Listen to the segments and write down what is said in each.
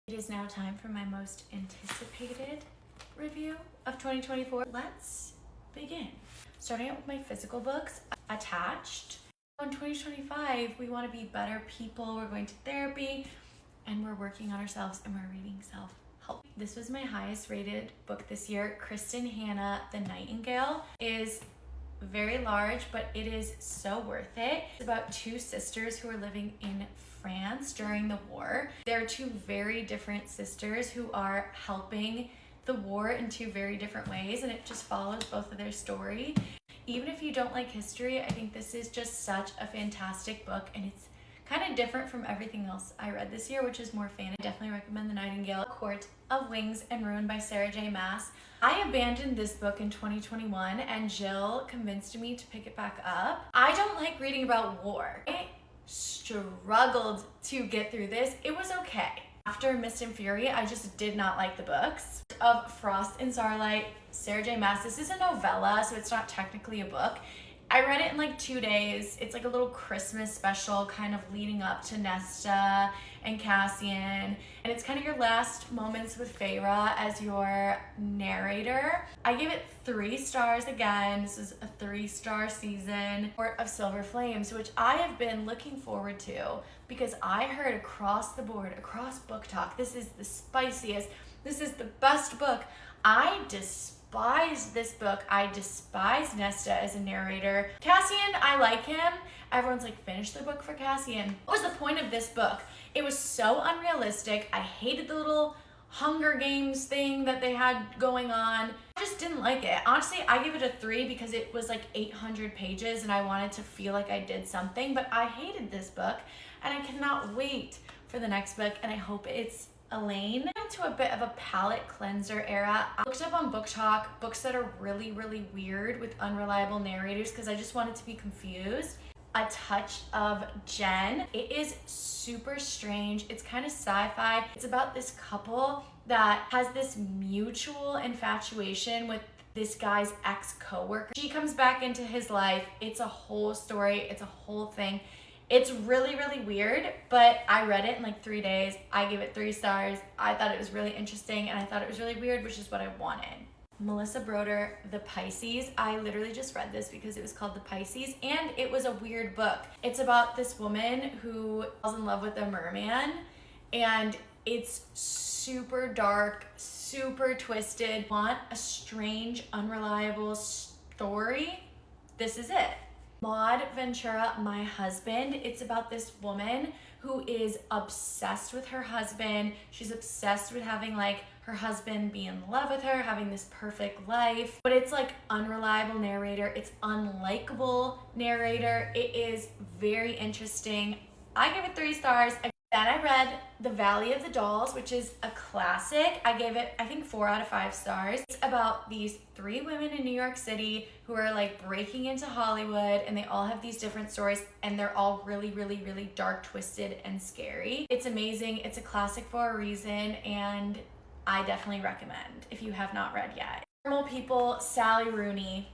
It is now time for my most anticipated review of 2024. Let's begin. Starting out with my physical books, Attached. In 2025, we want to be better people. We're going to therapy and we're working on ourselves and we're reading self-help. This was my highest rated book this year. Kristen Hanna, The Nightingale, is very large, but it is so worth it. It's about two sisters who are living in France during the war. They're two very different sisters who are helping the war in two very different ways, and it just follows both of their story. Even if you don't like history, I think this is just such a fantastic book, and it's kind of different from everything else I read this year, which is more fantasy. I definitely recommend The Nightingale. Court of Wings and Ruin by Sarah J. Maas. I abandoned this book in 2021 and Jill convinced me to pick it back up. I don't like reading about war. I struggled to get through this. It was okay. After Mist and Fury, I just did not like the books. Of Frost and Starlight, Sarah J. Maas. This is a novella, so it's not technically a book. I read it in like 2 days. It's like a little Christmas special kind of leading up to Nesta and Cassian. And it's kind of your last moments with Feyre as your narrator. I gave it 3 stars again. This is a 3-star season. Court of Silver Flames, which I have been looking forward to because I heard across the board, across Book Talk, this is the spiciest, this is the best book. I despise this book. I despise Nesta as a narrator. Cassian, I like him. Everyone's like, finish the book for Cassian. What was the point of this book? It was so unrealistic. I hated the little Hunger Games thing that they had going on. I just didn't like it. Honestly, I give it a 3 because it was like 800 pages and I wanted to feel like I did something, but I hated this book and I cannot wait for the next book, and I hope it's Elaine. Into a bit of a palate cleanser era. I looked up on Book Talk books that are really, really weird with unreliable narrators because I just wanted to be confused. A Touch of Jen. It is super strange. It's kind of sci-fi. It's about this couple that has this mutual infatuation with this guy's ex-coworker. She comes back into his life. It's a whole story. It's a whole thing. It's really, really weird, but I read it in like 3 days. I gave it 3 stars. I thought it was really interesting and I thought it was really weird, which is what I wanted. Melissa Broder, The Pisces. I literally just read this because it was called The Pisces and it was a weird book. It's about this woman who falls in love with a merman and it's super dark, super twisted. Want a strange, unreliable story? This is it. Maud Ventura, My Husband. It's about this woman who is obsessed with her husband. She's obsessed with having like her husband be in love with her, having this perfect life. But it's like unreliable narrator. It's unlikable narrator. It is very interesting. I give it 3 stars. Then I read The Valley of the Dolls, which is a classic. I gave it, I think, 4 out of 5 stars. It's about these 3 women in New York City who are like breaking into Hollywood and they all have these different stories and they're all really, really, really dark, twisted, and scary. It's amazing. It's a classic for a reason and I definitely recommend if you have not read yet. Normal People, Sally Rooney.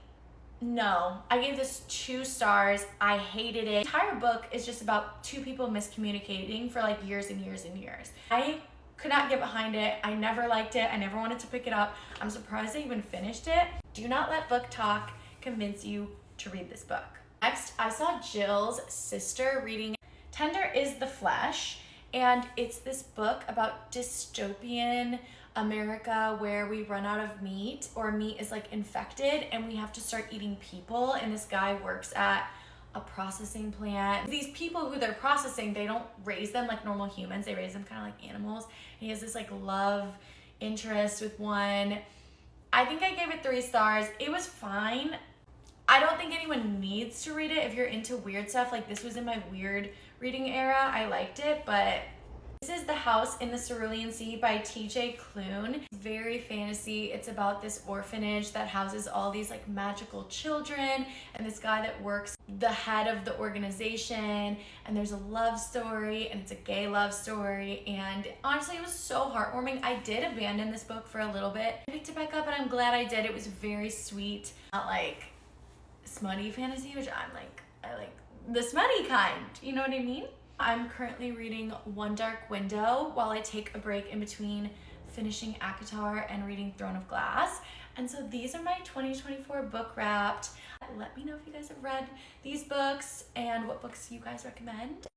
No, I gave this 2 stars. I hated it. The entire book is just about 2 people miscommunicating for like years and years and years. I could not get behind it. I never liked it. I never wanted to pick it up. I'm surprised I even finished it. Do not let Book Talk convince you to read this book. Next, I saw Jill's sister reading Tender is the Flesh, and it's this book about dystopian America where we run out of meat, or meat is like infected and we have to start eating people, and this guy works at a processing plant. These people who they're processing, they don't raise them like normal humans, they raise them kind of like animals. And he has this like love interest with one. I think I gave it 3 stars. It was fine. I don't think anyone needs to read it if you're into weird stuff. Like this was in my weird reading era. I liked it, but this is The House in the Cerulean Sea by TJ Klune. Very fantasy. It's about this orphanage that houses all these like magical children and this guy that works the head of the organization, and there's a love story and it's a gay love story, and honestly it was so heartwarming. I did abandon this book for a little bit. I picked it back up and I'm glad I did. It was very sweet. Not like smutty fantasy, which I like the smutty kind, you know what I mean? I'm currently reading One Dark Window while I take a break in between finishing ACOTAR and reading Throne of Glass. And so these are my 2024 book wrapped. Let me know if you guys have read these books and what books you guys recommend.